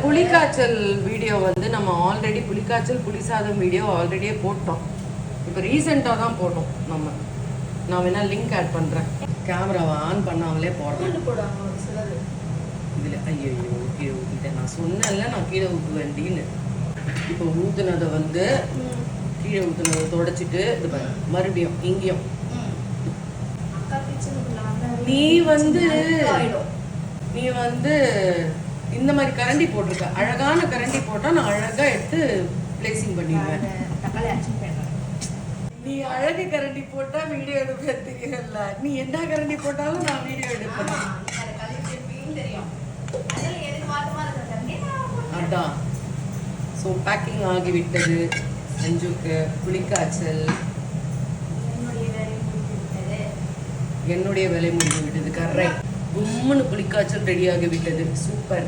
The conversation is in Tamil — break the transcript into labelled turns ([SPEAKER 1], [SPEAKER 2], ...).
[SPEAKER 1] புலிக்காய்ச்சல் வீடியோ வந்து நம்ம ஆல்ரெடி புலிக்காய்ச்சல் புளிசாதம் வீடியோ ஆல்ரெடியே போட்டோம். இப்போ ரீசெண்டாக தான் போட்டோம் நம்ம. நான் வேணா லிங்க் ஆட் பண்ணுறேன். கேமராவை ஆன் பண்ணாமலே போடுறேன் இதில். ஐயோ கீழே ஊற்றிட்டேன். நான் சொன்னேன்ல நான் கீழே ஊற்றுவேன்டின்னு. இப்போ ஊற்றுனதை வந்து கீழே ஊற்றுனதை தொடச்சிட்டு இது பண்ண மறுபடியும் இங்கேயும் நீ வந்து இந்த மாதிரி கரண்டி போட்டிருக்க. அழகான கரண்டி போட்டால் நான் அழகாக எடுத்து பிளேசிங் பண்ணிடுவேன். நீ அழகு கரண்டி போட்டால் வீடியோ எடுக்க தெரியல. நீ என்ன கரண்டி போட்டாலும் நான் வீடியோ எடுப்பேன். அதான். ஸோ பேக்கிங் ஆகிவிட்டது. அஞ்சுக்கு புலிக்காய்ச்சல். என்னுடைய வேலை முடிந்து விட்டது. கரெக்ட். கும்முன்னு புலிக்காய்ச்சல் ரெடி ஆகிவிட்டது. சூப்பர்.